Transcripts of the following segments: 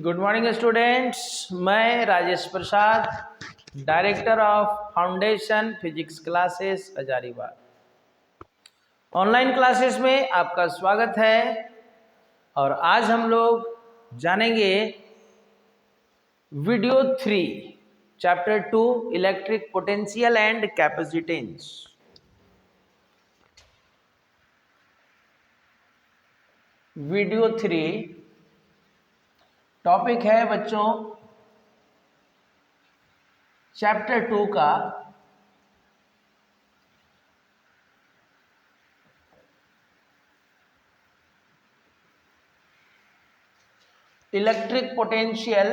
Good morning students. मैं Rajesh Prasad, director of foundation physics classes Hazaribagh. Online classes में आपका स्वागत है और आज हम लोग जानेंगे video 3 chapter 2 electric potential and capacitance. Video 3 topic है बच्चों चैप्टर 2 का इलेक्ट्रिक पोटेंशियल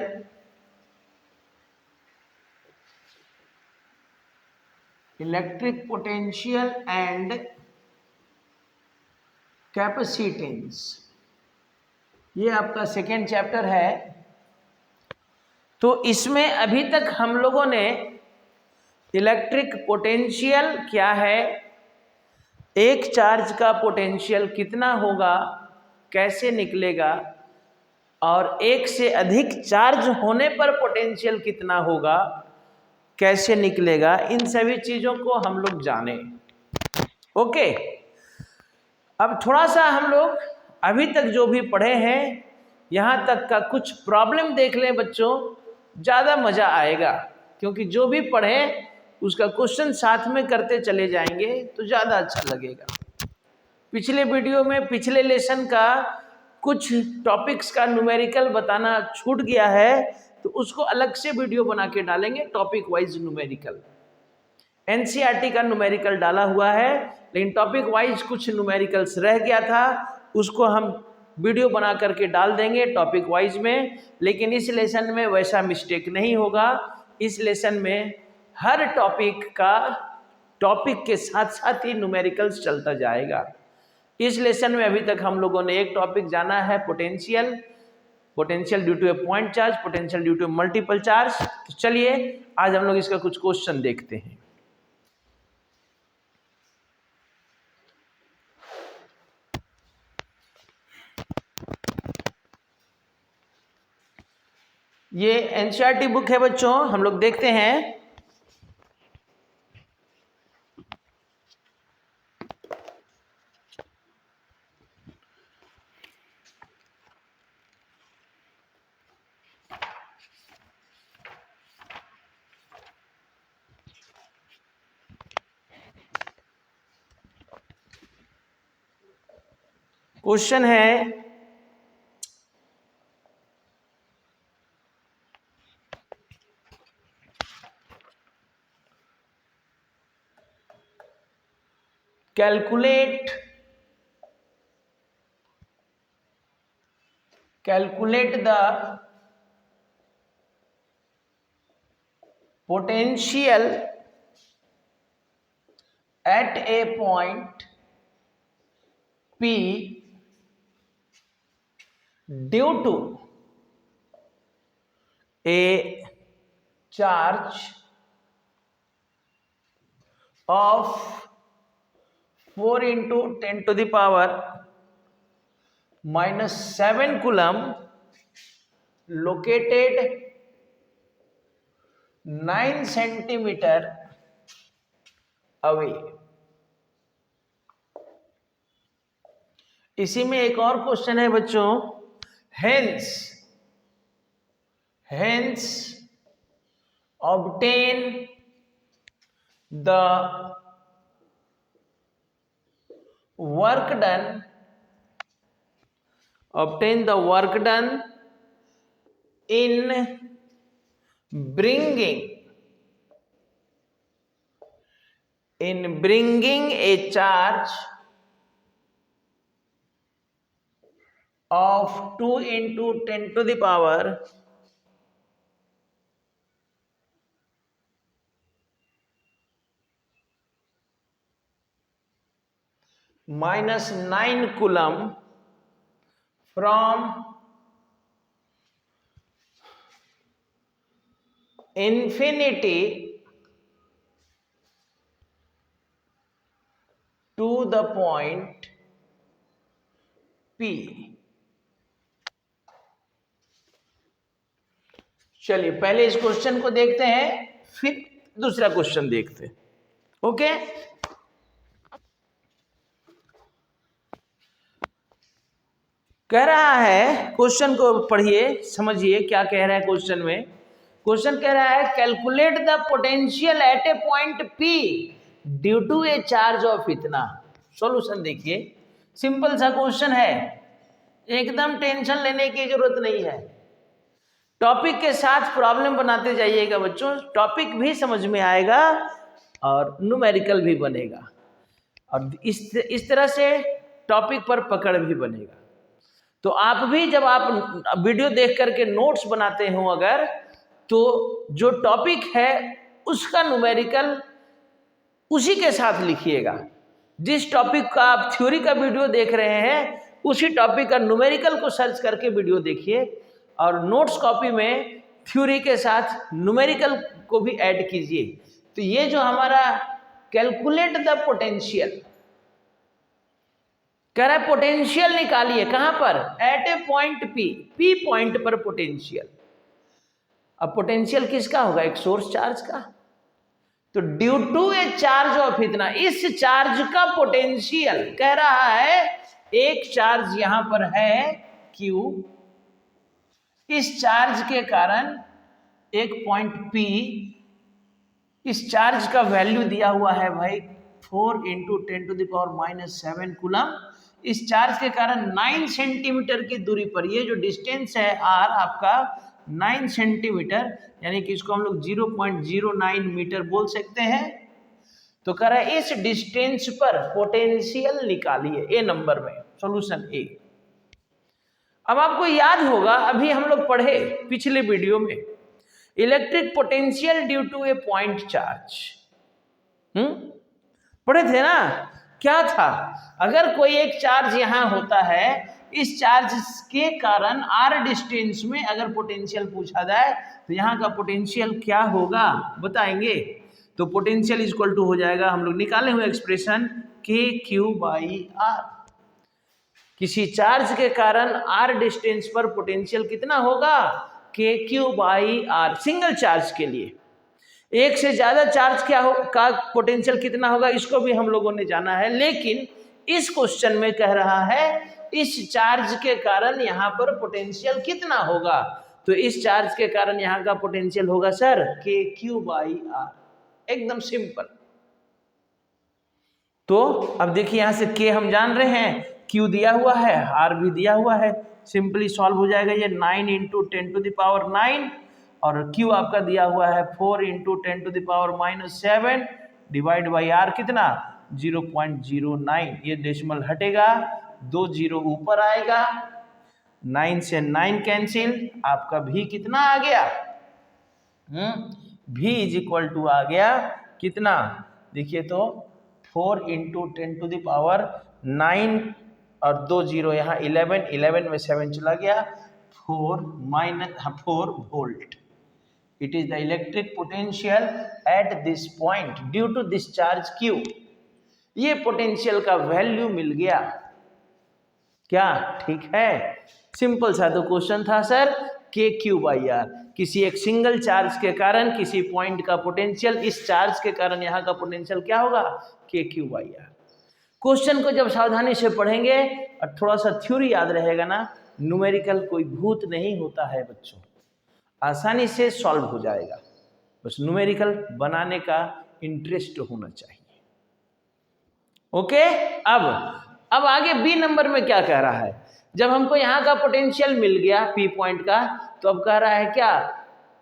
एंड कैपेसिटेंस। ये आपका सेकेंड चैप्टर है। तो इसमें अभी तक हम लोगों ने इलेक्ट्रिक पोटेंशियल क्या है, एक चार्ज का पोटेंशियल कितना होगा, कैसे निकलेगा, और एक से अधिक चार्ज होने पर पोटेंशियल कितना होगा, कैसे निकलेगा, इन सभी चीज़ों को हम लोग जाने। ओके, अब थोड़ा सा हम लोग अभी तक जो भी पढ़े हैं यहाँ तक का कुछ प्रॉब्लम देख लें बच्चों, ज़्यादा मज़ा आएगा। क्योंकि जो भी पढ़े उसका क्वेश्चन साथ में करते चले जाएंगे तो ज़्यादा अच्छा लगेगा। पिछले वीडियो में पिछले लेसन का कुछ टॉपिक्स का न्यूमेरिकल बताना छूट गया है, तो उसको अलग से वीडियो बना के डालेंगे, टॉपिक वाइज न्यूमेरिकल। एनसीईआरटी का न्यूमेरिकल डाला हुआ है, लेकिन टॉपिक वाइज कुछ न्यूमेरिकल्स रह गया था, उसको हम वीडियो बना करके डाल देंगे टॉपिक वाइज में। लेकिन इस लेसन में वैसा मिस्टेक नहीं होगा। इस लेसन में हर टॉपिक के साथ साथ ही न्यूमेरिकल्स चलता जाएगा। इस लेसन में अभी तक हम लोगों ने एक टॉपिक जाना है potential due to a point charge, potential due to multiple charge. तो चलिए आज हम लोग इसका कुछ क्वेश्चन देखते हैं। ये एनसीईआरटी बुक है बच्चों, हम लोग देखते हैं। क्वेश्चन है calculate the potential at a point P due to a charge of 4 into 10 to the power minus 7 coulomb located 9 centimeter away। इसी में एक और क्वेश्चन है बच्चों, hence obtain the work done in bringing a charge of 2 into 10 to the power minus 9 coulomb from infinity to the point P। चलिए पहले इस question को देखते हैं, फिर दूसरा क्वेश्चन देखते हैं। ओके, कह रहा है, क्वेश्चन को पढ़िए, समझिए क्या कह रहा है क्वेश्चन में। क्वेश्चन कह रहा है calculate the potential at a point P due to a charge of इतना। सॉल्यूशन देखिए, सिंपल सा क्वेश्चन है, एकदम टेंशन लेने की जरूरत नहीं है। टॉपिक के साथ प्रॉब्लम बनाते जाइएगा बच्चों, टॉपिक भी समझ में आएगा और न्यूमेरिकल भी बनेगा, और इस तरह से टॉपिक पर पकड़ भी बनेगा। तो आप भी जब आप वीडियो देख करके नोट्स बनाते हो अगर, तो जो टॉपिक है उसका न्यूमेरिकल उसी के साथ लिखिएगा। जिस टॉपिक का आप थ्योरी का वीडियो देख रहे हैं उसी टॉपिक का न्यूमेरिकल को सर्च करके वीडियो देखिए, और नोट्स कॉपी में थ्योरी के साथ न्यूमेरिकल को भी ऐड कीजिए। तो ये जो हमारा कैलकुलेट द पोटेंशियल कह रहा है, पोटेंशियल निकालिए कहां पर, at a point P, P point पर पोटेंशियल। अब पोटेंशियल किसका होगा, एक सोर्स चार्ज का। तो due to a charge of इतना, इस चार्ज का पोटेंशियल कह रहा है, एक चार्ज यहां पर है Q, इस चार्ज के कारण एक पॉइंट P, इस चार्ज का वैल्यू दिया हुआ है भाई 4 × 10⁻⁻⁷ कूलम। इस चार्ज के कारण 9 सेंटीमीटर की दूरी पर, ये जो डिस्टेंस है R आपका 9 सेंटीमीटर, यानी कि इसको हम लोग 0.09 मीटर बोल सकते हैं। तो कह रहा है इस डिस्टेंस पर पोटेंशियल निकालिए, ए नंबर में, सॉल्यूशन ए। अब आपको याद होगा, अभी हम लोग पढ़े पिछले वीडियो में, electric potential due to a point charge, पढ़े थे ना। क्या था, अगर कोई एक चार्ज यहां होता है, इस चार्ज के कारण आर डिस्टेंस में अगर पोटेंशियल पूछा जाए तो यहाँ का पोटेंशियल क्या होगा बताएंगे। तो पोटेंशियल इक्वल टू हो जाएगा, हम लोग निकाले हुए एक्सप्रेशन KQ/R। किसी चार्ज के कारण आर डिस्टेंस पर पोटेंशियल कितना होगा, KQ/R, सिंगल चार्ज के लिए। एक से ज्यादा चार्ज क्या हो का पोटेंशियल कितना होगा, इसको भी हम लोगों ने जाना है, लेकिन इस क्वेश्चन में कह रहा है इस चार्ज के कारण यहां पर पोटेंशियल कितना होगा। तो इस चार्ज के कारण यहां का पोटेंशियल होगा सर KQ/R, एकदम सिंपल। तो अब देखिए यहां से K हम जान रहे हैं, Q दिया हुआ है, R भी दिया हुआ है, सिंपली सॉल्व हो जाएगा ये 9 × 10⁹ और Q आपका दिया हुआ है 4 × 10⁻⁷ डिवाइड बाई R कितना 0.09, ये डेसिमल हटेगा, 2 जीरो ऊपर आएगा, 9 से 9 कैंसिल, आपका भी कितना आ गया, V = आ गया कितना, देखिए तो 4 × 10⁻9 और 2 जीरो यहाँ 11 में 7 चला गया, 4 volt. It is the electric potential at this point due to this charge Q। ये पोटेंशियल का वैल्यू मिल गया, क्या ठीक है, सिंपल सा तो क्वेश्चन था सर, KQ/R, किसी एक सिंगल चार्ज के कारण किसी पॉइंट का पोटेंशियल, इस चार्ज के कारण यहाँ का पोटेंशियल क्या होगा, KQ/R। क्वेश्चन को जब सावधानी से पढ़ेंगे और थोड़ा सा थ्योरी याद रहेगा ना, न्यूमेरिकल कोई भूत नहीं होता है बच्चों, आसानी से सॉल्व हो जाएगा, बस न्यूमेरिकल बनाने का इंटरेस्ट होना चाहिए। ओके, अब आगे बी नंबर में क्या कह रहा है, जब हमको यहाँ का पोटेंशियल मिल गया पी पॉइंट का, तो अब कह रहा है क्या,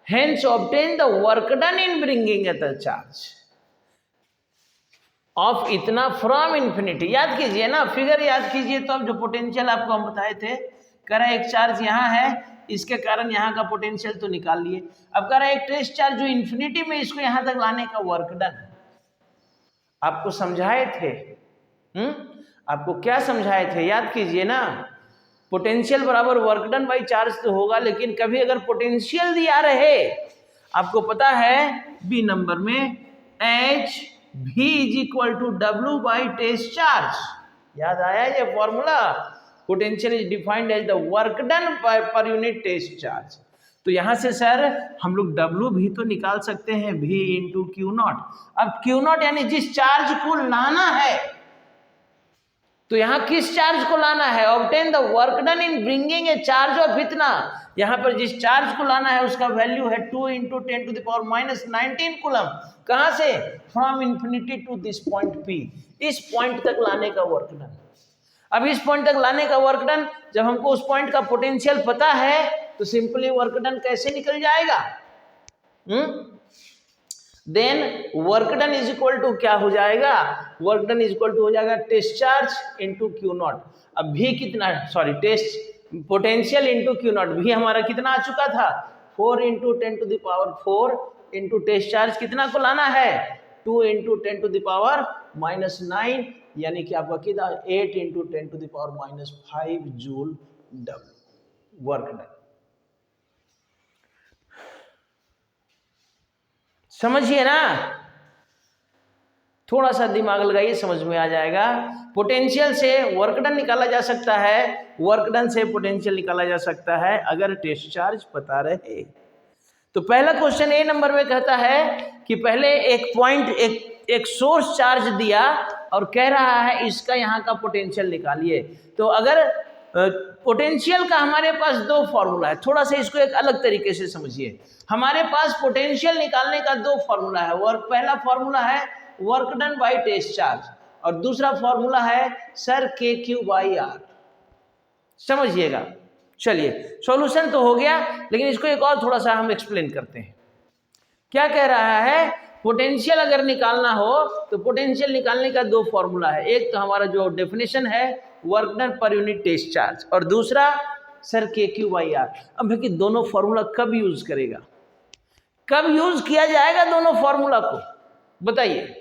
hence obtain the work done in bringing a the charge of इतना फ्रॉम इन्फिनिटी। याद कीजिए ना, फिगर याद कीजिए। तो अब जो पोटेंशियल आपको हम बताए थे, कह रहा है एक चार्ज यहाँ है, इसके कारण यहाँ का पोटेंशियल तो निकाल लिए। अब कह रहा है एक ट्रेस चार्ज जो इन्फिनिटी में, इसको यहाँ तक लाने का वर्क डन आपको समझाए थे। आपको क्या समझाए थे, याद कीजिए ना, पोटेंशियल बराबर वर्क डन बाई चार्ज तो होगा, लेकिन कभी अगर पोटेंशियल दिया रहे, आपको पता है बी नंबर में HV = W/ टेस्ट चार्ज, याद आया ये formula, potential is defined as the work done per unit test charge. तो यहां से सर हम लोग W भी तो निकाल सकते हैं, V इंटू क्यू नॉट। अब क्यू नॉट यानी जिस चार्ज को लाना है, तो यहां किस चार्ज को लाना है? Obtain the work done in bringing a charge of इतना। यहां पर जिस चार्ज को लाना है उसका वैल्यू है 2 into 10 to the power minus 19 coulomb. कहां से? From infinity to this point P, इस पॉइंट तक लाने का वर्क डन। अब इस पॉइंट तक लाने का वर्क डन, जब हमको उस पॉइंट का पोटेंशियल पता है तो सिंपली वर्क डन कैसे निकल जाएगा? Then work done is equal to क्या हो जाएगा? Work done is equal to हो जाएगा test charge into Q naught. अब भी कितना, sorry test potential into Q naught, भी हमारा कितना आ चुका था? 4 into 10 to the power 4 into test charge कितना को लाना है? 2 into 10 to the power minus 9, यानी कि आपका कितना? 8 into 10 to the power minus 5 joule W work done. समझिए ना, थोड़ा सा दिमाग लगाइए, समझ में आ जाएगा। पोटेंशियल से वर्क डन निकाला जा सकता है, वर्क डन से पोटेंशियल निकाला जा सकता है अगर टेस्ट चार्ज पता रहे। तो पहला क्वेश्चन ए नंबर में कहता है कि पहले एक पॉइंट, एक सोर्स चार्ज दिया और कह रहा है इसका यहाँ का पोटेंशियल निकालिए। तो अगर पोटेंशियल का हमारे पास दो फॉर्मूला है, थोड़ा सा इसको एक अलग तरीके से समझिए। हमारे पास पोटेंशियल निकालने का दो फॉर्मूला है। पहला फॉर्मूला है work done by test charge, और दूसरा फॉर्मूला है सर के क्यू बाई आर। समझिएगा। चलिए, सॉल्यूशन तो हो गया, लेकिन इसको एक और थोड़ा सा हम एक्सप्लेन करते हैं। क्या कह रहा है? पोटेंशियल अगर निकालना हो तो पोटेंशियल निकालने का दो फॉर्मूला है। एक तो हमारा जो डेफिनेशन है work done per unit test charge, और दूसरा सर के क्यू बाई आर। अब देखिए दोनों फॉर्मूला कब यूज करेगा, कब यूज किया जाएगा दोनों फॉर्मूला को, बताइए।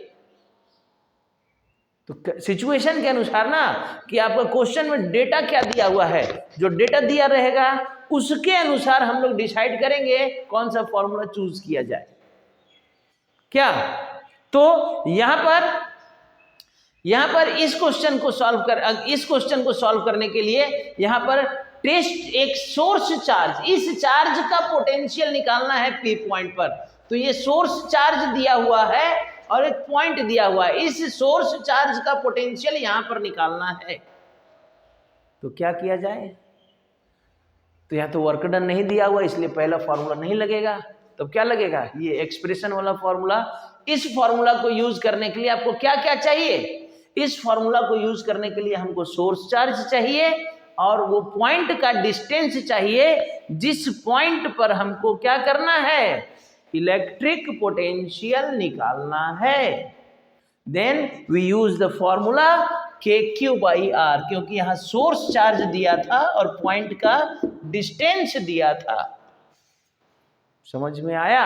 तो सिचुएशन के अनुसार ना, कि आपका क्वेश्चन में डेटा क्या दिया हुआ है, जो डेटा दिया रहेगा उसके अनुसार हम लोग डिसाइड करेंगे कौन सा फॉर्मूला चूज किया जाए। क्या? तो यहां पर इस क्वेश्चन को सॉल्व करने के लिए यहां पर टेस्ट एक सोर्स चार्ज, इस चार्ज का पोटेंशियल निकालना है पी पॉइंट पर। तो ये सोर्स चार्ज दिया हुआ है और एक पॉइंट दिया हुआ है, इस सोर्स चार्ज का पोटेंशियल यहां पर निकालना है। तो क्या किया जाए? तो यहां तो वर्क डन नहीं दिया हुआ, इसलिए पहला फॉर्मूला नहीं लगेगा। तो क्या लगेगा? ये एक्सप्रेशन वाला फॉर्मूला। इस फॉर्मूला को यूज करने के लिए आपको क्या क्या चाहिए? इस फॉर्मूला को यूज करने के लिए हमको सोर्स चार्ज चाहिए और वो पॉइंट का डिस्टेंस चाहिए जिस पॉइंट पर हमको क्या करना है? इलेक्ट्रिक पोटेंशियल निकालना है। Then we use the formula K Q by R, क्योंकि यहां सोर्स चार्ज दिया था और पॉइंट का डिस्टेंस दिया था। समझ में आया?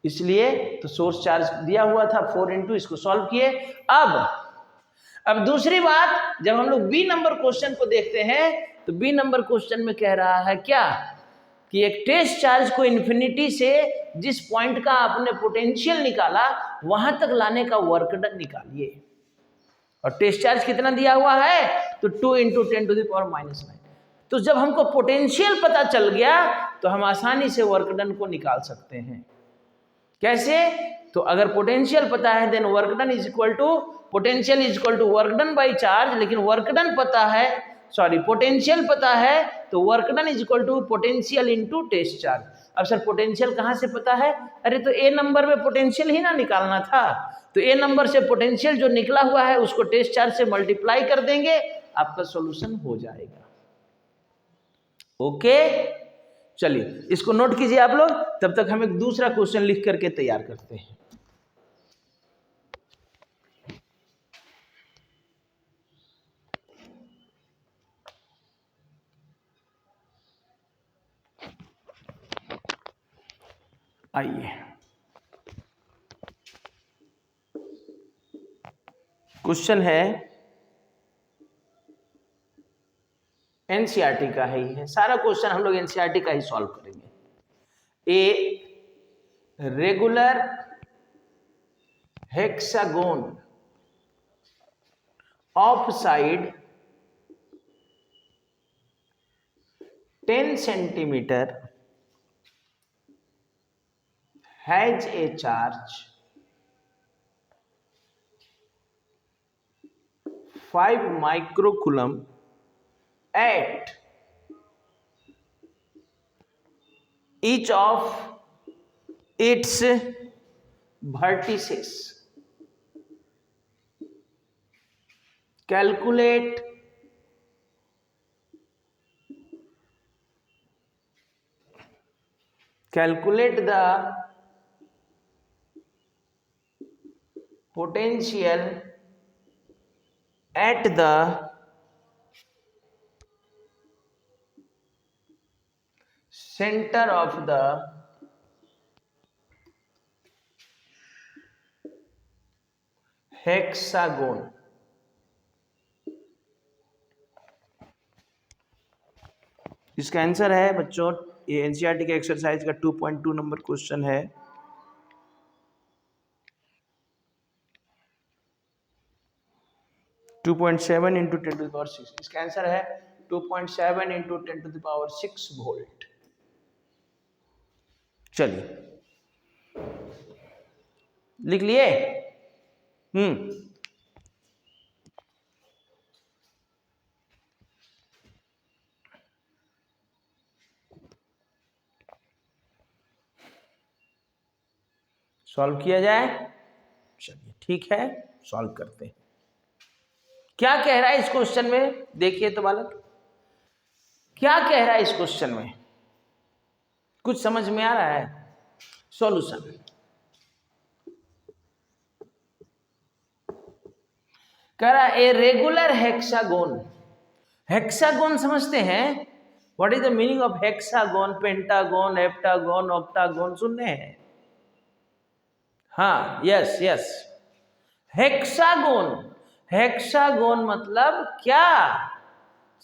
इसलिए तो सोर्स चार्ज दिया हुआ था 4 इंटू, इसको सॉल्व किए। अब दूसरी बात, जब हम लोग बी नंबर क्वेश्चन को देखते हैं तो बी नंबर क्वेश्चन में कह रहा है क्या, कि एक टेस्ट चार्ज को इन्फिनिटी से जिस पॉइंट का आपने पोटेंशियल निकाला वहां तक लाने का वर्क डन निकालिए। और टेस्ट चार्ज कितना दिया हुआ है? तो 2 into 10 to the power minus 9। तो जब हमको पोटेंशियल पता चल गया तो हम आसानी से वर्क डन को निकाल सकते हैं। कैसे? तो अगर पोटेंशियल पता है then work done is equal to, potential is equal to work done by charge, लेकिन वर्क डन पता है, सॉरी पोटेंशियल पता है तो work done is equal to potential into test charge. अब सर पोटेंशियल कहां से पता है? अरे तो ए नंबर में पोटेंशियल ही ना निकालना था। तो ए नंबर से पोटेंशियल जो निकला हुआ है उसको टेस्ट चार्ज से मल्टीप्लाई कर देंगे, आपका सॉल्यूशन हो जाएगा। ओके, चलिए इसको नोट कीजिए आप लोग, तब तक हम एक दूसरा क्वेश्चन लिख करके तैयार करते हैं। आइए, क्वेश्चन है एनसीईआरटी का है, ही है सारा क्वेश्चन, हम लोग एनसीईआरटी का ही सॉल्व करेंगे। A regular hexagon of side 10 centimeter has a charge 5 microcoulomb at each of its vertices. Calculate the potential at the center of the hexagon. इसका आंसर है बच्चों, ये एनसीईआरटी के एक्सरसाइज का 2.2 नंबर क्वेश्चन है। Two 2.7 into 10⁶। इसका answer है 2.7 into 10⁶ volt. चलिए लिख लिए। सॉल्व किया जाए। चलिए ठीक है, सॉल्व करते हैं। क्या कह रहा है इस क्वेश्चन में, देखिए तो बालक क्या कह रहा है इस क्वेश्चन में, कुछ समझ में आ रहा है? सॉल्यूशन कह रहा ए रेगुलर हेक्सागोन। हेक्सागोन समझते हैं? What is the meaning of hexagon? Pentagon, heptagon, octagon सुनने हैं? हाँ, यस यस। हेक्सागोन, हेक्सागोन मतलब क्या?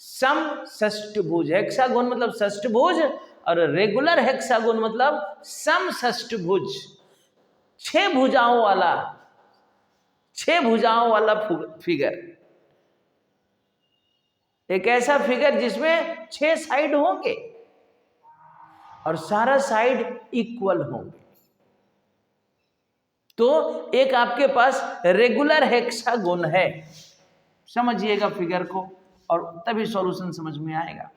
समषष्टभुज। हेक्सागोन मतलब षष्ठभुज और रेगुलर हेक्सागोन मतलब समषष्टभुज, 6 भुजाओं वाला, 6 भुजाओं वाला फिगर। एक ऐसा फिगर जिसमें 6 साइड होंगे और सारा साइड इक्वल होंगे, तो एक आपके पास रेगुलर हेक्सागोन है। समझिएगा फिगर को और तभी सॉल्यूशन समझ में आएगा।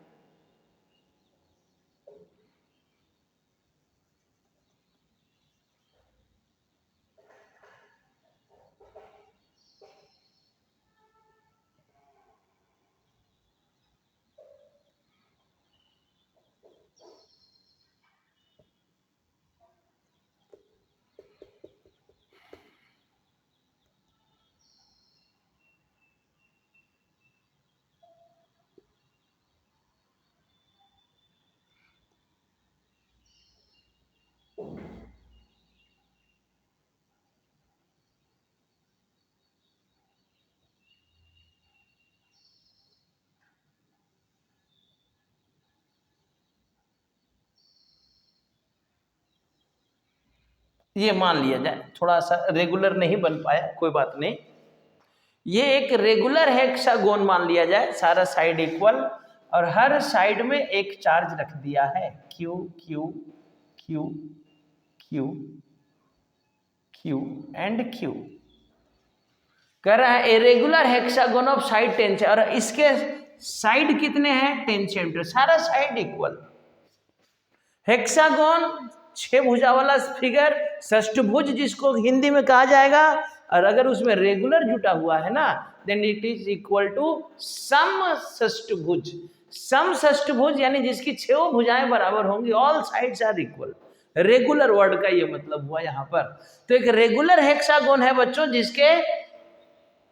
ये मान लिया जाए, थोड़ा सा रेगुलर नहीं बन पाया, कोई बात नहीं। ये एक रेगुलर हेक्सागोन मान लिया जाए, सारा साइड इक्वल और हर साइड में एक चार्ज रख दिया है, Q Q Q Q Q and Q. कह रहा है a regular hexagon of side 10 और इसके साइड कितने हैं? 10 सेंटीमीटर, सारा साइड इक्वल। हेक्सागोन 6 भुजा वाला फिगर, षष्ठभुज जिसको हिंदी में कहा जाएगा, और अगर उसमें रेगुलर जुटा हुआ है ना, then it is equal to समषष्टभुज। समषष्टभुज यानी जिसकी 6 भुजाएं बराबर होंगी, all sides are equal. Regular word का ये मतलब हुआ यहाँ पर। तो एक रेगुलर हेक्सागोन है बच्चों जिसके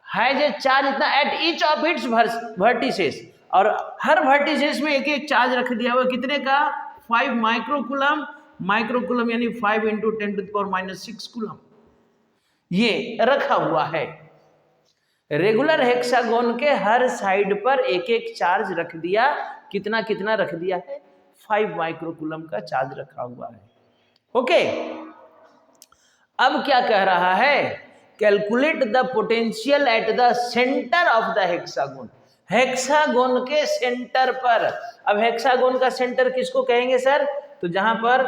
हैज ए चार्ज इतना at each of its vertices, और हर वर्टिसेस में एक एक चार्ज रख दिया हुआ, कितने का? 5 माइक्रोकूलम। माइक्रोकूलम यानी 5 इंटू 10⁻⁶ कूलम ये रखा हुआ है। रेगुलर हेक्सागोन के हर साइड पर एक एक चार्ज रख दिया, कितना कितना रख दिया है? 5 माइक्रोकूलम का चार्ज रखा हुआ है। ओके, अब क्या कह रहा है? Calculate the potential at the centre of the hexagon. Hexagon के सेंटर पर। अब हेक्सागोन का सेंटर किसको कहेंगे सर? तो जहां पर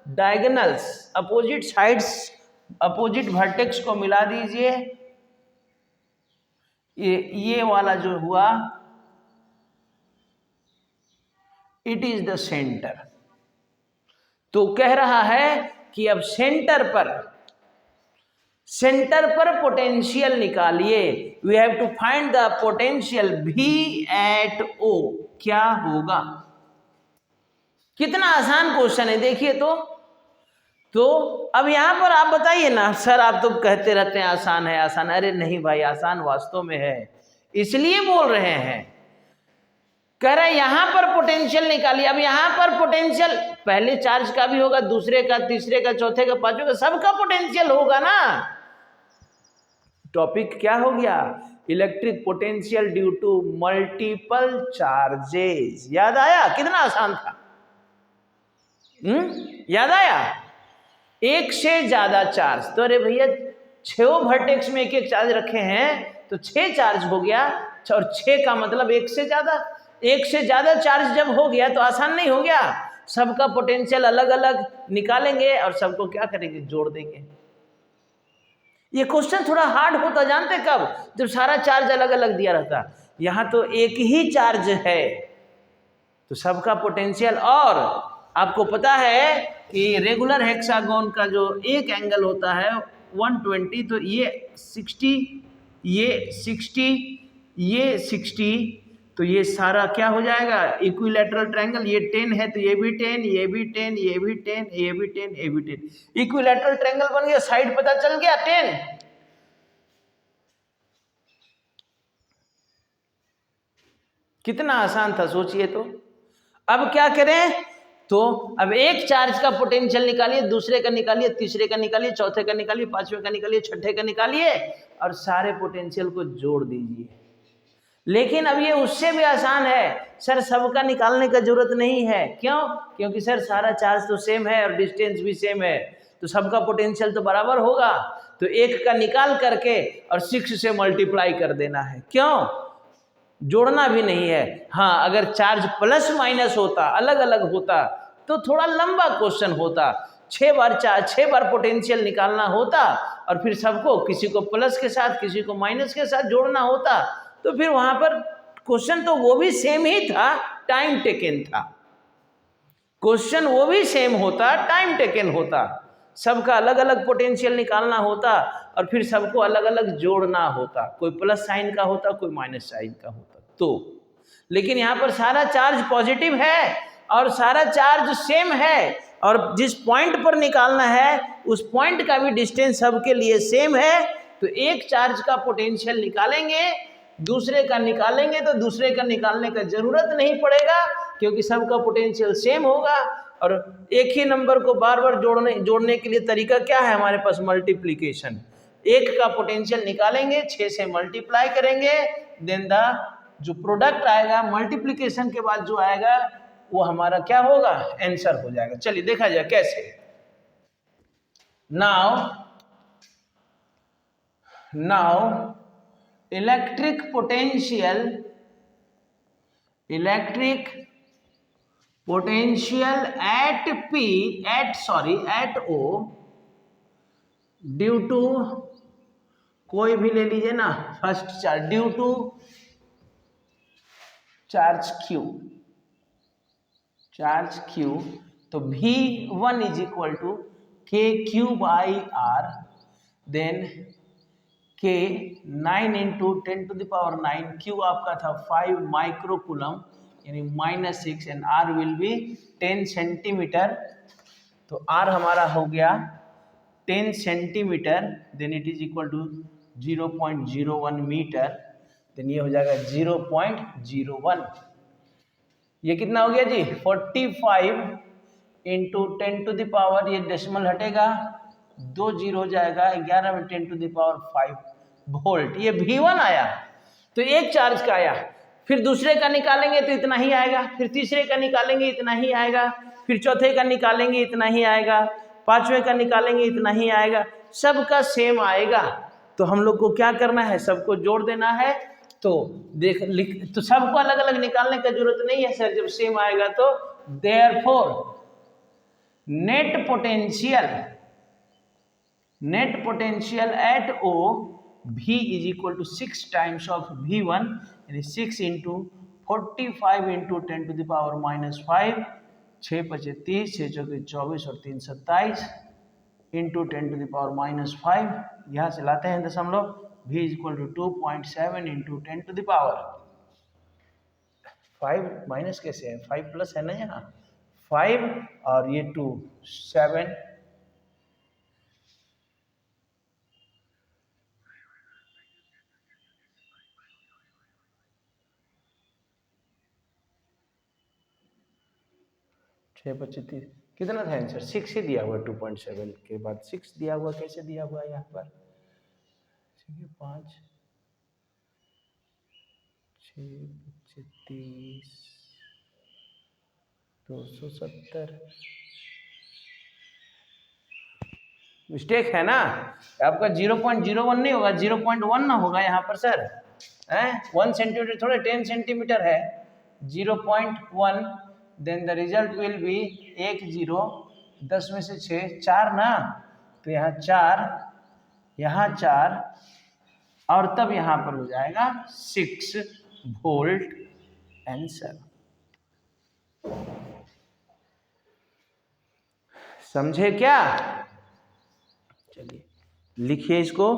diagonals, opposite sides, opposite vertex को मिला दीजिए, ये वाला जो हुआ, इट इज द सेंटर। तो कह रहा है कि अब सेंटर पर पोटेंशियल निकालिए। We have to find the potential V at O। क्या होगा? कितना आसान क्वेश्चन है, देखिए तो अब यहां पर आप बताइए ना, सर आप तो कहते रहते हैं आसान है आसान है। अरे नहीं भाई, आसान वास्तव में है, इसलिए बोल रहे हैं। कह रहे हैं यहां पर पोटेंशियल निकालिए। अब यहां पर पोटेंशियल पहले चार्ज का भी होगा, दूसरे का, तीसरे का, चौथे का, पांचवें का, सबका पोटेंशियल होगा ना। टॉपिक क्या हो गया? Electric potential due to multiple charges. याद आया? कितना आसान था। याद आया? एक से ज्यादा चार्ज, तो अरे भैया 6 वर्टेक्स में एक एक चार्ज रखे हैं तो 6 चार्ज हो गया, और 6 का मतलब एक से ज्यादा चार्ज जब हो गया तो आसान नहीं हो गया? सबका पोटेंशियल अलग अलग निकालेंगे और सबको क्या करेंगे? जोड़ देंगे। ये क्वेश्चन थोड़ा हार्ड होता जानते कब? जब सारा चार्ज अलग अलग दिया रहता। यहां तो एक ही चार्ज है तो सबका पोटेंशियल। और आपको पता है कि रेगुलर हेक्सागोन का जो एक एंगल होता है 120, तो ये 60, ये 60, ये 60, तो ये सारा क्या हो जाएगा? Equilateral triangle. ये 10 है तो ये भी 10, ये भी 10, ये भी 10, ये भी 10, ये भी 10, इक्विलैटरल ट्रायंगल बन गया। साइड पता चल गया 10। कितना आसान था, सोचिए तो। अब क्या करें? तो अब एक चार्ज का पोटेंशियल निकालिए, दूसरे का निकालिए, तीसरे का निकालिए, चौथे का निकालिए, पांचवें का निकालिए, छठे का निकालिए और सारे पोटेंशियल को जोड़ दीजिए। लेकिन अब ये उससे भी आसान है सर, सबका निकालने का जरूरत नहीं है। क्यों? क्योंकि सर सारा चार्ज तो सेम है और डिस्टेंस भी सेम है, तो सबका पोटेंशियल तो बराबर होगा। तो एक का निकाल करके और 6 से मल्टीप्लाई कर देना है। क्यों? जोड़ना भी नहीं है। हाँ, अगर चार्ज प्लस माइनस होता, अलग अलग होता, तो थोड़ा लंबा क्वेश्चन होता। 6 बार पोटेंशियल निकालना होता और फिर सबको, किसी को प्लस के साथ, किसी को माइनस के साथ जोड़ना होता, तो फिर वहां पर क्वेश्चन तो वो भी सेम ही था, टाइम टेकन था। क्वेश्चन वो भी सेम होता, टाइम टेकन होता। सबका अलग अलग पोटेंशियल निकालना होता और फिर सबको अलग अलग जोड़ना होता। कोई प्लस साइन का होता, कोई माइनस साइन का होता। तो लेकिन यहाँ पर सारा चार्ज पॉजिटिव है और सारा चार्ज सेम है, और जिस पॉइंट पर निकालना है उस पॉइंट का भी डिस्टेंस सबके लिए सेम है। तो एक चार्ज का पोटेंशियल निकालेंगे, दूसरे का निकालेंगे तो दूसरे का निकालने का जरूरत नहीं पड़ेगा, क्योंकि सबका पोटेंशियल सेम होगा। और एक ही नंबर को बार बार जोड़ने के लिए तरीका क्या है हमारे पास? मल्टीप्लिकेशन। एक का पोटेंशियल निकालेंगे, 6 से मल्टीप्लाई करेंगे, देन द जो प्रोडक्ट आएगा मल्टीप्लिकेशन के बाद जो आएगा वो हमारा क्या होगा? आंसर हो जाएगा। चलिए देखा जाए कैसे। Now electric potential at O due to, कोई भी ले लीजिए ना, first charge, due to charge Q, तो V1 is equal to KQ/R, then K 9 into 10⁹, Q आपका था 5 माइक्रोकूलम यानी -6, and R will be 10 centimetre. तो R हमारा हो गया 10 centimetre, then it is equal to 0.01 metre, then ये हो जाएगा 0.01। ये कितना हो गया जी? 45 इंटू 10⁻, ये डेसिमल हटेगा, 2 जीरो हो जाएगा, 11 में 10⁵ वोल्ट। ये V1 आया, तो एक चार्ज का आया। फिर दूसरे का निकालेंगे तो इतना ही आएगा, फिर तीसरे का निकालेंगे इतना ही आएगा, फिर चौथे का निकालेंगे इतना ही आएगा, पांचवें का निकालेंगे इतना ही आएगा, सबका सेम आएगा। तो हम लोग को क्या करना है? सबको जोड़ देना है तो देख लिख, तो सबको अलग अलग निकालने का जरूरत नहीं है सर, जब सेम आएगा तो। Therefore net potential at O V is equal to 6 times of V1, यानी 6 into 45 into 10 to the power -5, 6 पचे 30, 6 चौके 24 और 3 27 इंटू 10 टू द पावर -5, यहाँ से लाते हैं दशमलव, V is equal to 2.7 into 10 to the power 5 minus कैसे है, 5 प्लस है ना यहाँ, 5 और ये 2 7, छः 25 कितना था आंसर, 6 ही दिया हुआ, 2.7 के बाद 6 दिया हुआ, कैसे दिया हुआ यहाँ पर, 5 6 30 270, मिस्टेक है ना आपका, 0.01 नहीं होगा, 0.1 ना होगा यहाँ पर सर, है 1 सेंटीमीटर थोड़े 10 सेंटीमीटर है, 0.1, then the result will be 1 0, 10 में से 6 4 ना, तो यहाँ 4, यहाँ 4 और तब यहाँ पर हो जाएगा 6 वोल्ट आंसर। समझे क्या? चलिए लिखिए इसको।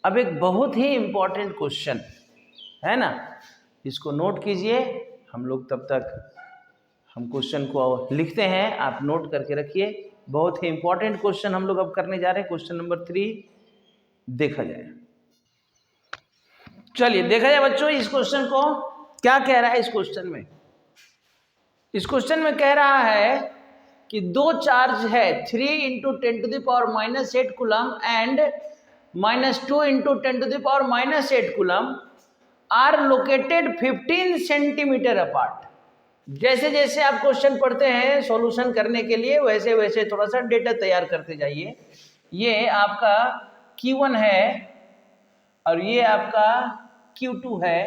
अब एक बहुत ही इंपॉर्टेंट क्वेश्चन है ना, इसको नोट कीजिए, हम लोग तब तक हम क्वेश्चन को लिखते हैं, आप नोट करके रखिए। बहुत ही इंपॉर्टेंट क्वेश्चन हम लोग अब करने जा रहे हैं, क्वेश्चन नंबर 3 देखा जाए। चलिए देखा जाए बच्चों इस क्वेश्चन को क्या कह रहा है। इस क्वेश्चन में कह रहा है कि दो चार्ज है 3 into 10 to the power -8 coulomb and -2 into 10 to the power -8 coulomb are located 15 centimetre apart. जैसे जैसे आप क्वेश्चन पढ़ते हैं सॉल्यूशन करने के लिए, वैसे वैसे थोड़ा सा डेटा तैयार करते जाइए। ये आपका Q1 है और ये आपका Q2 है,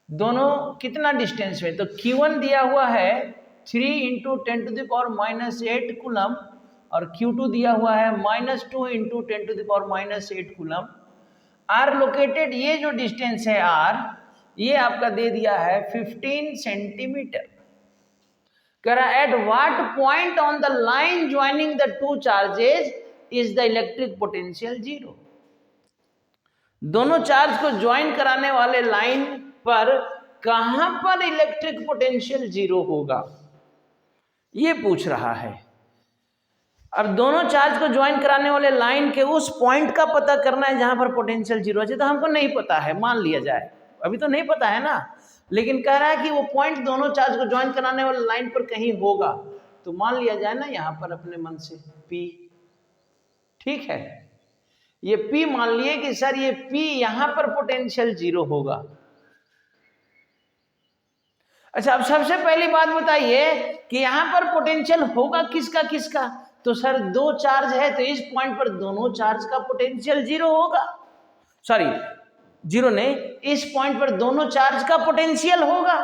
दोनों कितना डिस्टेंस में, तो Q1 दिया हुआ है 3 into 10 to the power -8 coulomb और Q2 दिया हुआ है -2 into 10 to the power -8 coulomb. Are located, ये जो डिस्टेंस है आर, ये आपका दे दिया है 15 सेंटीमीटर। कह रहा है at what point on the line joining the two charges is the electric potential 0। दोनों चार्ज को ज्वाइन कराने वाले लाइन पर कहां पर इलेक्ट्रिक पोटेंशियल 0 होगा, ये पूछ रहा है। अब दोनों चार्ज को ज्वाइन कराने वाले लाइन के उस पॉइंट का पता करना है जहां पर पोटेंशियल 0 है। तो हमको नहीं पता है, मान लिया जाए, अभी तो नहीं पता है ना, लेकिन कह रहा है कि वो पॉइंट दोनों चार्ज को ज्वाइन कराने वाले लाइन पर कहीं होगा, तो मान लिया जाए ना यहां पर अपने मन से P, ठीक है, ये P मान लिए कि सर ये P यहां पर पोटेंशियल 0 होगा। अच्छा अब सबसे पहली बात बताइए कि यहां पर पोटेंशियल होगा किसका किसका, तो सर दो चार्ज है तो इस पॉइंट पर दोनों चार्ज का पोटेंशियल 0 होगा, सॉरी 0 नहीं, इस पॉइंट पर दोनों चार्ज का पोटेंशियल होगा।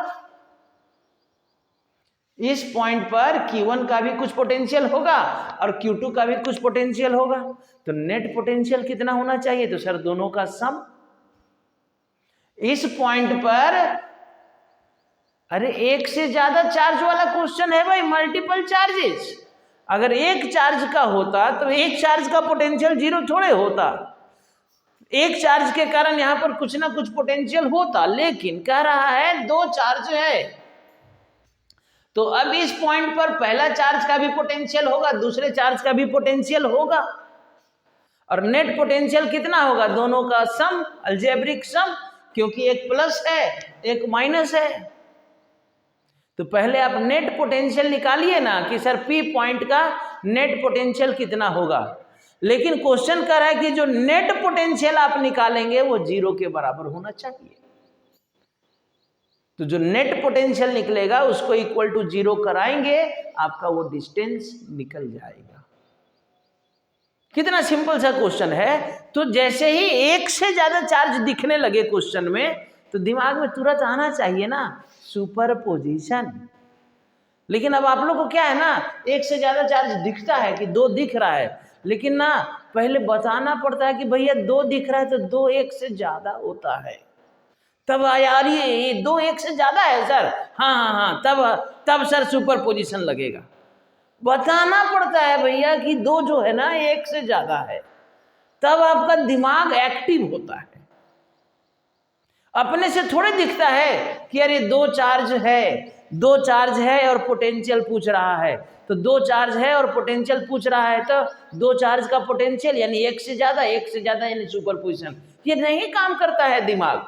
इस पॉइंट पर Q1 का भी कुछ पोटेंशियल होगा और Q2 का भी कुछ पोटेंशियल होगा, तो नेट पोटेंशियल कितना होना चाहिए, तो सर दोनों का सम। इस पॉइंट पर, अरे एक से ज्यादा चार्ज वाला क्वेश्चन है भाई, मल्टीपल चार्जेस। अगर एक चार्ज का होता तो एक चार्ज का पोटेंशियल 0 थोड़े होता, एक चार्ज के कारण यहां पर कुछ ना कुछ पोटेंशियल होता, लेकिन कह रहा है दो चार्ज है, तो अब इस पॉइंट पर पहला चार्ज का भी पोटेंशियल होगा, दूसरे चार्ज का भी पोटेंशियल होगा, और नेट पोटेंशियल कितना होगा, दोनों का सम, अलजेब्रिक सम, क्योंकि एक प्लस है एक माइनस है। तो पहले आप नेट पोटेंशियल निकालिए ना कि सर P पॉइंट का नेट पोटेंशियल कितना होगा, लेकिन क्वेश्चन कर रहा है कि जो नेट पोटेंशियल आप निकालेंगे वो 0 के बराबर होना चाहिए। तो जो नेट पोटेंशियल निकलेगा उसको इक्वल टू 0 कराएंगे, आपका वो डिस्टेंस निकल जाएगा। कितना सिंपल सा क्वेश्चन है। तो जैसे ही एक से ज्यादा चार्ज दिखने लगे क्वेश्चन में, तो दिमाग में तुरंत आना चाहिए ना सुपरपोजिशन। लेकिन अब आप लोग को क्या है ना, एक से ज्यादा चार्ज दिखता है कि दो दिख रहा है, लेकिन ना पहले बताना पड़ता है कि भैया दो दिख रहा है तो दो एक से ज्यादा होता है। तब यार ये दो एक से ज्यादा है सर, हाँ हाँ हाँ, तब सर सुपरपोजिशन लगेगा। बताना पड़ता है भैया कि दो जो है ना एक से ज्यादा है, तब आपका दिमाग एक्टिव होता है। अपने से थोड़े दिखता है कि अरे दो चार्ज है और पोटेंशियल पूछ रहा है, तो दो चार्ज है और पोटेंशियल पूछ रहा है, तो दो चार्ज का पोटेंशियल यानी एक से ज्यादा यानी सुपरपोजिशन। ये नहीं काम करता है दिमाग।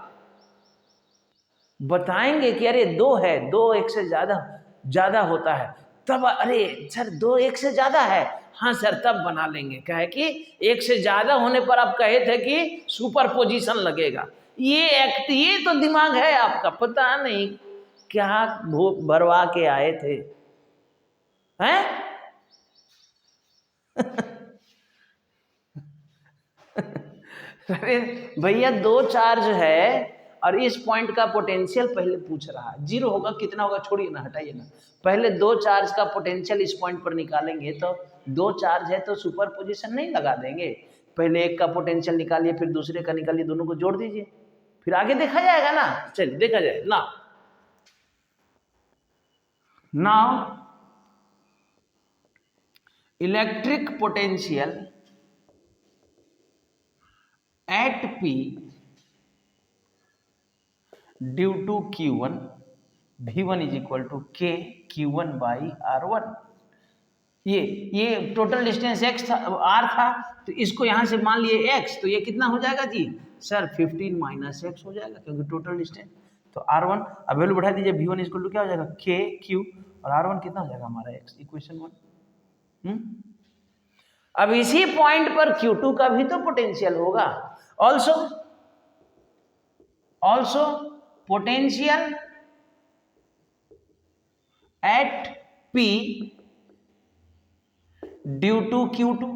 बताएंगे कि अरे दो है, दो एक से ज्यादा होता है, तब अरे सर दो एक से ज्यादा है, हाँ सर तब बना लेंगे। क्या है कि एक से ज्यादा होने पर आप कहे थे कि सुपरपोजिशन लगेगा। ये तो दिमाग है आपका, पता नहीं क्या भरवा के आए थे हैं? अरे भैया दो चार्ज है और इस पॉइंट का पोटेंशियल पहले पूछ रहा है, जीरो होगा कितना होगा छोड़िए ना, हटाइए ना, पहले दो चार्ज का पोटेंशियल इस पॉइंट पर निकालेंगे। तो दो चार्ज है तो सुपरपोजिशन नहीं लगा देंगे, पहले एक का पोटेंशियल निकालिए फिर दूसरे का निकालिए, दोनों को जोड़ दीजिए, फिर आगे देखा जाएगा ना। चलिए देखा जाए ना। Now electric potential at P due to Q1 V1 is equal to K Q1 by R1। ये टोटल डिस्टेंस x था, r था, तो इसको यहां से मान लिए x, तो ये कितना हो जाएगा जी सर 15 माइनस x हो जाएगा, क्योंकि टोटल डिस्टेंस। तो r1 अब वैल्यू बढ़ा दीजिए, V1 इक्वल टू क्या हो जाएगा K Q, और R1 कितना हो जाएगा हमारा x, इक्वेशन 1। अब इसी पॉइंट पर Q2 का भी तो पोटेंशियल होगा। Also potential at P due to Q2,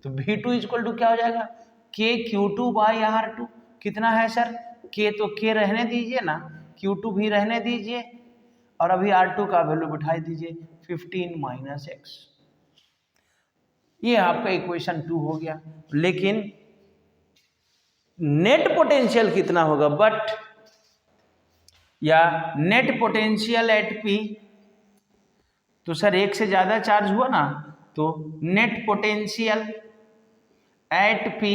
तो V2 इक्वल टू क्या हो जाएगा K Q2 बाई R2। कितना है सर K, तो K रहने दीजिए ना, Q2 भी रहने दीजिए, और अभी R2 का वैल्यू बिठा दीजिए 15 माइनस x। ये आपका इक्वेशन 2 हो गया। लेकिन नेट पोटेंशियल कितना होगा, बट या नेट पोटेंशियल एट P, तो सर एक से ज्यादा चार्ज हुआ ना, तो net potential at P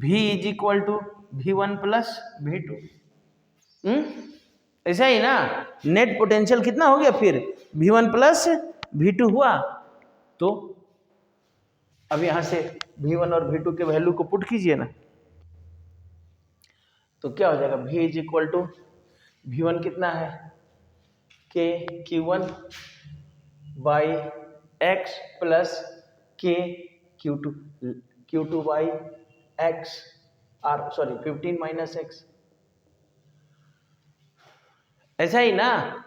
V is equal to V1 plus V2। ऐसा ही ना, नेट पोटेंशियल कितना हो गया फिर V1 प्लस V2 हुआ। तो अब यहां से V1 और V2 के वैल्यू को पुट कीजिए ना, तो क्या हो जाएगा V is equal to V1 कितना है K Q1 by x plus K Q2 by x, 15 minus x। ऐसा ही ना।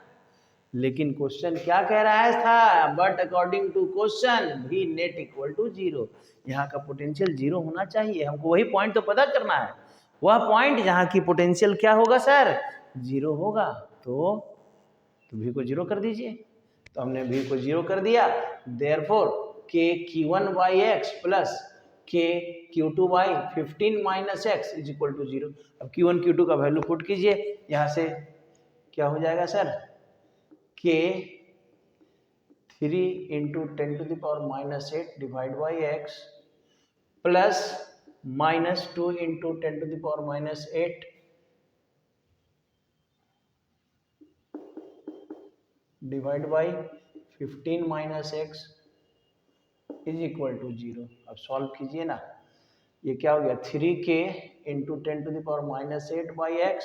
लेकिन क्वेश्चन क्या कह रहा था, but according to question V net equal to 0। यहाँ का पोटेंशियल 0 होना चाहिए, हमको वही पॉइंट तो पता करना है, वह पॉइंट जहाँ की पोटेंशियल क्या होगा सर 0 होगा। तो V को 0 कर दीजिए, तो हमने V को 0 कर दिया, therefore K Q1 by x plus K Q2 by 15 minus x is equal to 0। अब Q1 Q2 का वैल्यू पुट कीजिए, यहाँ से क्या हो जाएगा sir K 3 into 10 to the power minus 8 divide by x plus minus 2 into 10 to the power minus 8 divide by 15 minus x is equal to 0। अब solve कीजिए ना, ये क्या हो गया 3k into 10 to the power minus 8 by x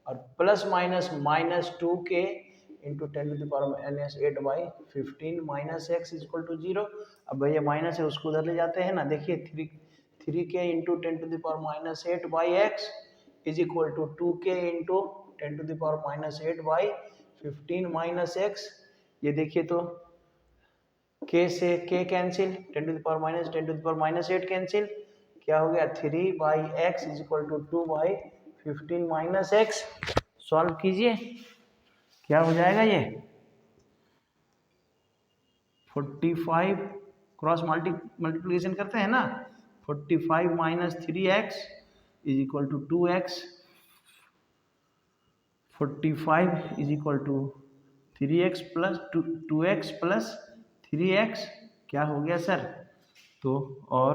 और plus minus 2k into 10 to the power minus 8 by 15 minus x is equal to 0। अब भैया माइनस है उसको उधर ले जाते हैं ना, देखिए 3k into 10 to the power minus 8 by x is equal to 2k into 10 to the power minus 8 by 15 minus x। ये देखिए तो k से k cancel, 10 to the power minus 10 to the power minus 8 cancel, क्या हो गया 3 by x is equal to 2 by 15 minus x, solve कीजिए, क्या हो जाएगा ये 45, क्रॉस मल्टीप्लिकेशन करते हैं ना, 45 minus 3x is equal to 2x, 45 is equal to 3x plus 2x plus 3x, क्या हो गया सर? तो और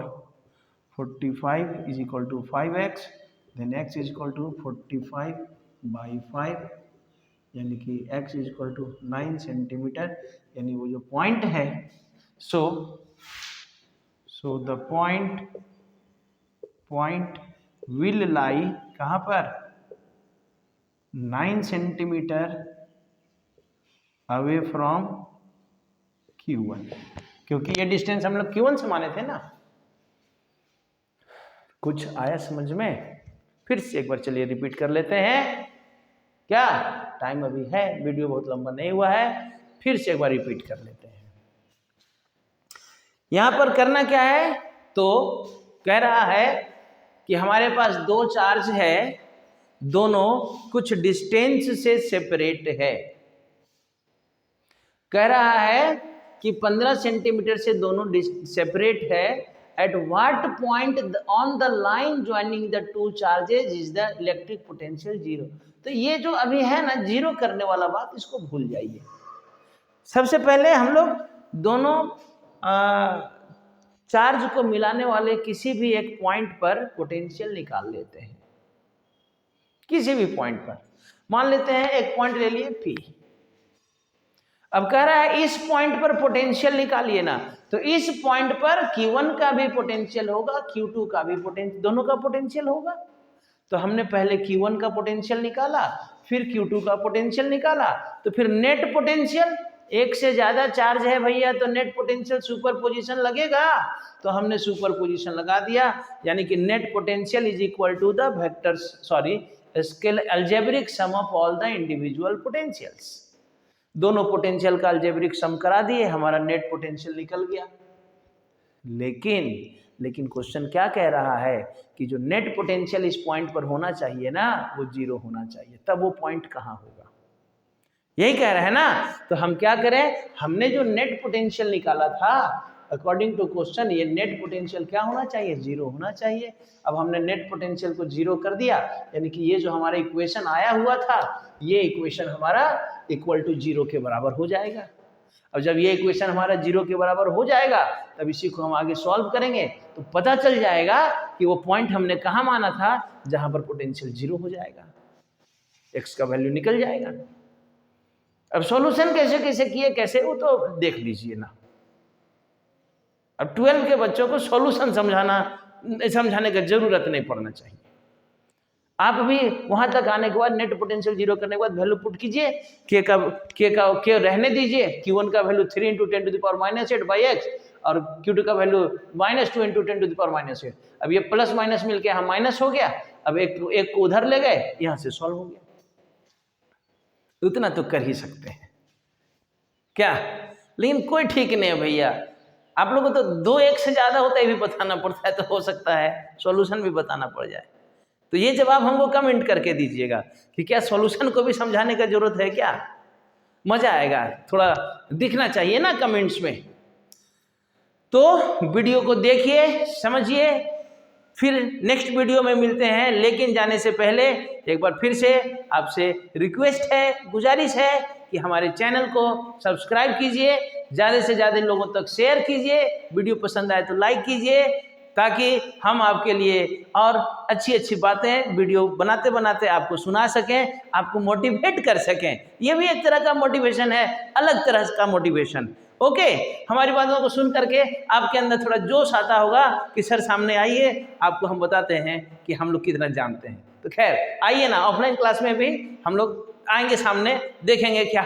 45 is equal to 5x, then x is equal to 45 by 5, यानी कि x is equal to 9 centimetre, यानी वो जो पॉइंट है, so the point will lie कहाँ पर? 9 सेंटीमीटर अवे फ्रॉम Q1, क्योंकि ये डिस्टेंस हम लोग Q1 से माने थे ना। कुछ आया समझ में? फिर से एक बार चलिए रिपीट कर लेते हैं, क्या टाइम अभी है, वीडियो बहुत लंबा नहीं हुआ है, फिर से एक बार रिपीट कर लेते हैं। यहां पर करना क्या है, तो कह रहा है कि हमारे पास दो चार्ज है, दोनों कुछ डिस्टेंस से सेपरेट है। कह रहा है कि 15 सेंटीमीटर से दोनों सेपरेट है। At what point on the line joining the two charges is the electric potential zero. तो ये जो अभी है ना जीरो करने वाला बात, इसको भूल जाइए। सबसे पहले हम लोग दोनों चार्ज को मिलाने वाले किसी भी एक पॉइंट पर पोटेंशियल निकाल लेते हैं। किसी भी पॉइंट पर मान लेते हैं, एक पॉइंट ले लिए P। अब कह रहा है इस पॉइंट पर पोटेंशियल निकालिए ना, तो इस पॉइंट पर Q1 का भी पोटेंशियल होगा, Q2 का भी पोटेंशियल, दोनों का पोटेंशियल होगा। तो हमने पहले Q1 का पोटेंशियल निकाला, फिर Q2 का पोटेंशियल निकाला, तो फिर नेट पोटेंशियल, एक से ज्यादा चार्ज है भैया तो नेट पोटेंशियल सुपर पोजिशन लगेगा, तो हमने सुपर पोजिशन लगा दिया, यानी कि net potential is equal to the vector scale algebraic sum of all the individual potentials. दोनों पोटेंशियल का अलजेब्रिक सम करा दिए, हमारा नेट पोटेंशियल निकल गया। लेकिन क्वेश्चन क्या कह रहा है कि जो नेट पोटेंशियल इस पॉइंट पर होना चाहिए ना, वो जीरो होना चाहिए। तब वो पॉइंट कहाँ होगा, यही कह रहे हैं ना। तो हम क्या करें, हमने जो नेट पोटेंशियल निकाला था अकॉर्डिंग टू क्वेश्चन, ये नेट पोटेंशियल क्या होना चाहिए, जीरो होना चाहिए। अब हमने नेट पोटेंशियल को जीरो कर दिया, यानी कि ये जो हमारा इक्वेशन आया हुआ था, ये इक्वेशन हमारा इक्वल टू जीरो के बराबर हो जाएगा। अब जब ये इक्वेशन हमारा जीरो के बराबर हो जाएगा, तब इसी को हम आगे सॉल्व करेंगे, तो पता चल जाएगा कि वो पॉइंट हमने कहाँ माना था जहां पर पोटेंशियल जीरो हो जाएगा, एक्स का वैल्यू निकल जाएगा। अब सॉल्यूशन कैसे कैसे किए, कैसे, वो तो देख लीजिए ना। अब 12 के बच्चों को सॉल्यूशन समझाने का जरूरत नहीं पड़ना चाहिए। आप भी वहां तक आने के बाद नेट पोटेंशियल जीरो करने के बाद वैल्यू पुट कीजिए, के रहने दीजिए, Q1 का वैल्यू 3 × 10⁻⁸ बाई एक्स और Q2 का वैल्यू -2 × 10⁻⁸। अब ये प्लस माइनस मिलके यहाँ माइनस हो गया, अब एक को उधर ले गए, यहाँ से सॉल्व हो गया। उतना तो कर ही सकते हैं क्या, लेकिन कोई ठीक नहीं है भैया। आप लोगों को तो 2 से ज्यादा होता है भी बताना पड़ता है, तो हो सकता है सॉल्यूशन भी बताना पड़ जाए। तो ये जवाब हमको कमेंट करके दीजिएगा कि क्या सॉल्यूशन को भी समझाने का जरूरत है क्या, मजा आएगा, थोड़ा दिखना चाहिए ना कमेंट्स में। तो वीडियो को देखिए, समझिए, फिर नेक्स्ट वीडियो में मिलते हैं। लेकिन जाने से पहले एक बार फिर से आपसे रिक्वेस्ट है, गुजारिश है कि हमारे चैनल को सब्सक्राइब कीजिए, ज़्यादा से ज़्यादा लोगों तक शेयर कीजिए, वीडियो पसंद आए तो लाइक कीजिए, ताकि हम आपके लिए और अच्छी अच्छी बातें वीडियो बनाते बनाते आपको सुना सकें, आपको मोटिवेट कर सकें। ये भी एक तरह का मोटिवेशन है, अलग तरह का मोटिवेशन। ओके, हमारी बातों को सुन करके आपके अंदर थोड़ा जोश आता होगा कि सर सामने आइए, आपको हम बताते हैं कि हम लोग कितना जानते हैं। तो खैर आइए ना, ऑफलाइन क्लास में भी हम लोग आएंगे सामने, देखेंगे क्या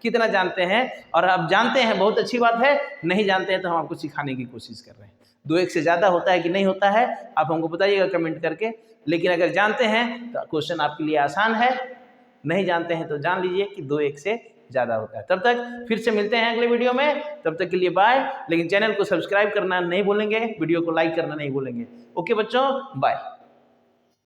कितना जानते हैं। और आप जानते हैं बहुत अच्छी बात है, नहीं जानते हैं तो हम आपको सिखाने की कोशिश कर रहे हैं। 2 से ज़्यादा होता है कि नहीं होता है, आप हमको बताइएगा कमेंट करके। लेकिन अगर जानते हैं तो क्वेश्चन आपके लिए आसान है, नहीं जानते हैं तो जान लीजिए कि 2 से ज़्यादा होता है। तब तक फिर से मिलते हैं अगले वीडियो में, तब तक के लिए बाय। लेकिन चैनल को सब्सक्राइब करना नहीं भूलेंगे, वीडियो को लाइक करना नहीं भूलेंगे। ओके बच्चों, बाय।